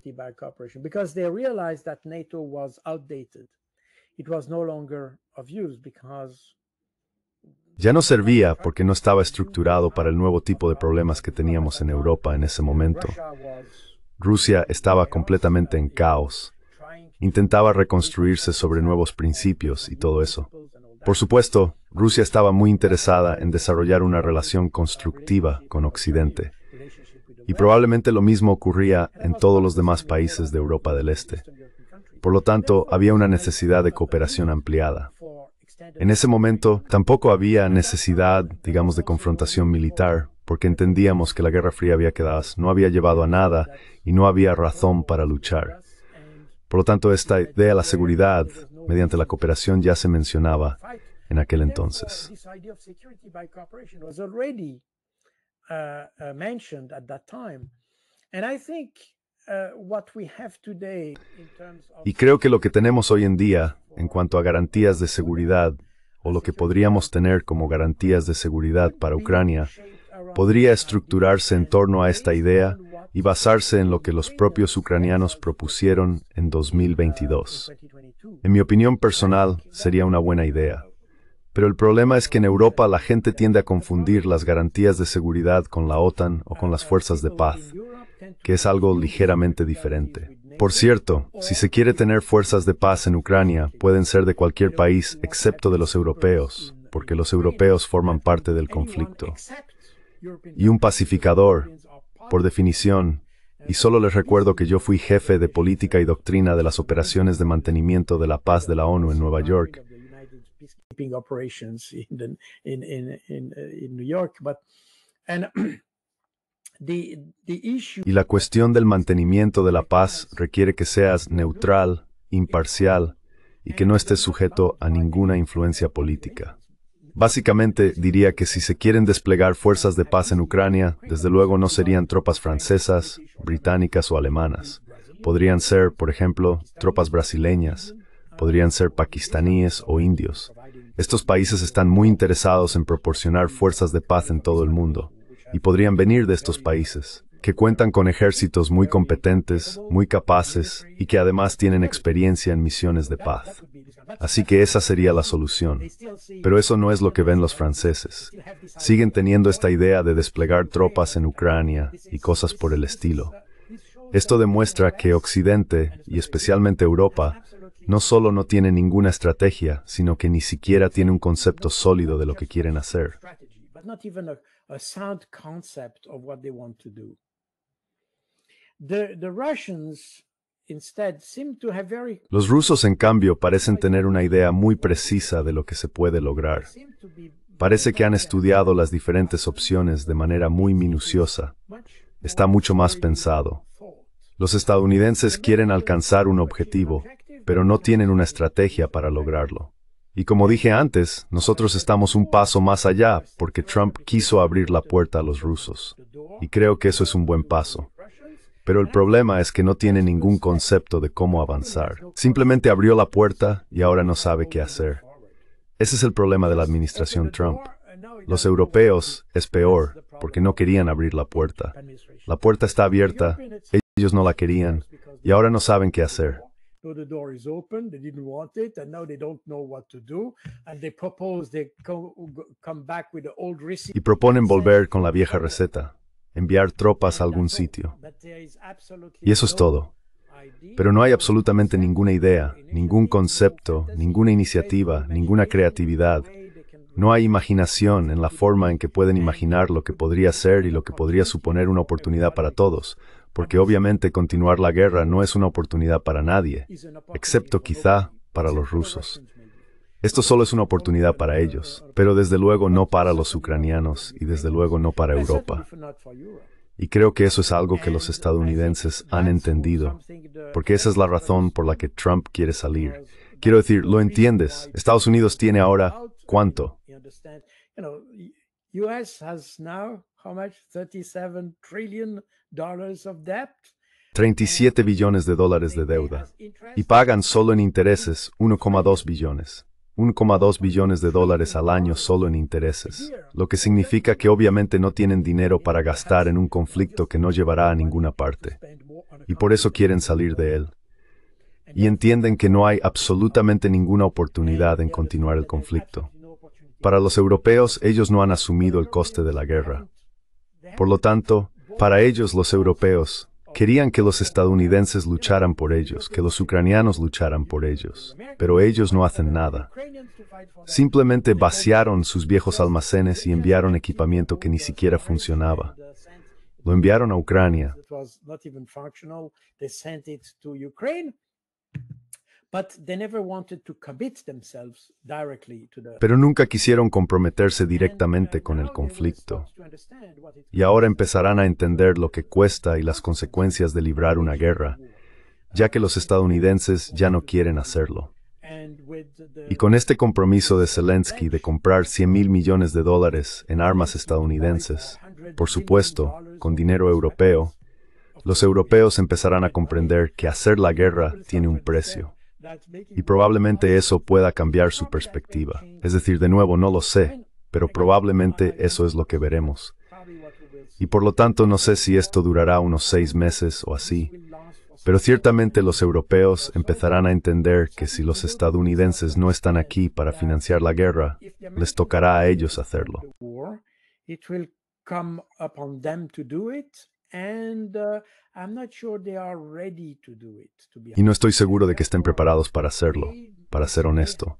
Ya no servía porque no estaba estructurado para el nuevo tipo de problemas que teníamos en Europa en ese momento. Rusia estaba completamente en caos. Intentaba reconstruirse sobre nuevos principios y todo eso. Por supuesto, Rusia estaba muy interesada en desarrollar una relación constructiva con Occidente. Y probablemente lo mismo ocurría en todos los demás países de Europa del Este. Por lo tanto, había una necesidad de cooperación ampliada. En ese momento, tampoco había necesidad, digamos, de confrontación militar, porque entendíamos que la Guerra Fría no había llevado a nada y no había razón para luchar. Por lo tanto, esta idea de la seguridad mediante la cooperación ya se mencionaba en aquel entonces. Y creo que lo que tenemos hoy en día, en cuanto a garantías de seguridad, o lo que podríamos tener como garantías de seguridad para Ucrania, podría estructurarse en torno a esta idea y basarse en lo que los propios ucranianos propusieron en 2022. En mi opinión personal, sería una buena idea. Pero el problema es que en Europa la gente tiende a confundir las garantías de seguridad con la OTAN o con las fuerzas de paz, que es algo ligeramente diferente. Por cierto, si se quiere tener fuerzas de paz en Ucrania, pueden ser de cualquier país excepto de los europeos, porque los europeos forman parte del conflicto. Y un pacificador, por definición, y solo les recuerdo que yo fui jefe de política y doctrina de las operaciones de mantenimiento de la paz de la ONU en Nueva York. Operations in New York, but the issue. Y la cuestión del mantenimiento de la paz requiere que seas neutral, imparcial y que no estés sujeto a ninguna influencia política. Básicamente diría que si se quieren desplegar fuerzas de paz en Ucrania, desde luego no serían tropas francesas, británicas o alemanas. Podrían ser, por ejemplo, tropas brasileñas, podrían ser pakistaníes o indios. Estos países están muy interesados en proporcionar fuerzas de paz en todo el mundo, y podrían venir de estos países, que cuentan con ejércitos muy competentes, muy capaces, y que además tienen experiencia en misiones de paz. Así que esa sería la solución. Pero eso no es lo que ven los franceses. Siguen teniendo esta idea de desplegar tropas en Ucrania y cosas por el estilo. Esto demuestra que Occidente, y especialmente Europa, no solo no tiene ninguna estrategia, sino que ni siquiera tiene un concepto sólido de lo que quieren hacer. Los rusos, en cambio, parecen tener una idea muy precisa de lo que se puede lograr. Parece que han estudiado las diferentes opciones de manera muy minuciosa. Está mucho más pensado. Los estadounidenses quieren alcanzar un objetivo, pero no tienen una estrategia para lograrlo. Y como dije antes, nosotros estamos un paso más allá porque Trump quiso abrir la puerta a los rusos. Y creo que eso es un buen paso. Pero el problema es que no tiene ningún concepto de cómo avanzar. Simplemente abrió la puerta y ahora no sabe qué hacer. Ese es el problema de la administración Trump. Los europeos es peor porque no querían abrir la puerta. La puerta está abierta, ellos no la querían y ahora no saben qué hacer. Y proponen volver con la vieja receta, enviar tropas a algún sitio. Y eso es todo. Pero no hay absolutamente ninguna idea, ningún concepto, ninguna iniciativa, ninguna creatividad. No hay imaginación en la forma en que pueden imaginar lo que podría ser y lo que podría suponer una oportunidad para todos, porque obviamente continuar la guerra no es una oportunidad para nadie, excepto quizá para los rusos. Esto solo es una oportunidad para ellos, pero desde luego no para los ucranianos y desde luego no para Europa. Y creo que eso es algo que los estadounidenses han entendido, porque esa es la razón por la que Trump quiere salir. Quiero decir, lo entiendes. Estados Unidos tiene ahora, ¿cuánto? 37 billones de dólares de deuda. Y pagan solo en intereses 1,2 billones. 1,2 billones de dólares al año solo en intereses, lo que significa que obviamente no tienen dinero para gastar en un conflicto que no llevará a ninguna parte. Y por eso quieren salir de él. Y entienden que no hay absolutamente ninguna oportunidad en continuar el conflicto. Para los europeos, ellos no han asumido el coste de la guerra. Por lo tanto, para ellos los europeos, querían que los estadounidenses lucharan por ellos, que los ucranianos lucharan por ellos, pero ellos no hacen nada. Simplemente vaciaron sus viejos almacenes y enviaron equipamiento que ni siquiera funcionaba. Lo enviaron a Ucrania. Pero nunca quisieron comprometerse directamente con el conflicto. Y ahora empezarán a entender lo que cuesta y las consecuencias de librar una guerra, ya que los estadounidenses ya no quieren hacerlo. Y con este compromiso de Zelensky de comprar $100,000 millones en armas estadounidenses, por supuesto, con dinero europeo, los europeos empezarán a comprender que hacer la guerra tiene un precio. Y probablemente eso pueda cambiar su perspectiva. Es decir, de nuevo, no lo sé, pero probablemente eso es lo que veremos. Y por lo tanto no sé si esto durará unos 6 meses o así, pero ciertamente los europeos empezarán a entender que si los estadounidenses no están aquí para financiar la guerra, les tocará a ellos hacerlo. It will come upon them to do it, and I'm not sure they are ready to do it, to be Y no estoy seguro de que estén preparados para hacerlo, para ser honesto.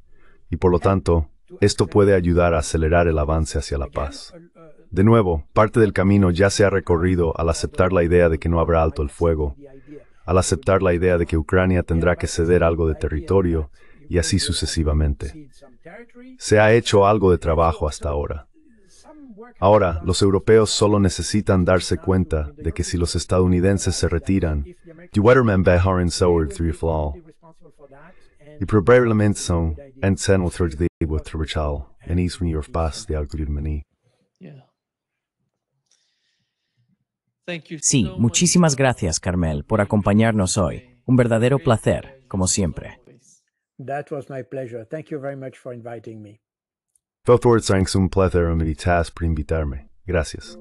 Y por lo tanto, esto puede ayudar a acelerar el avance hacia la paz. De nuevo, parte del camino ya se ha recorrido al aceptar la idea de que no habrá alto el fuego, al aceptar la idea de que Ucrania tendrá que ceder algo de territorio, y así sucesivamente. Se ha hecho algo de trabajo hasta ahora. Ahora, los europeos solo necesitan darse cuenta de que si los estadounidenses se retiran, die Wetterman behören sauer triflal, y probablemente son en seno de Tribunal, en ismi paz de algoritmani. Sí, muchísimas gracias, Carmel, por acompañarnos hoy. Un verdadero placer, como siempre. That was my pleasure. Thank you very much for inviting me. Fue un placer por invitarme. Gracias.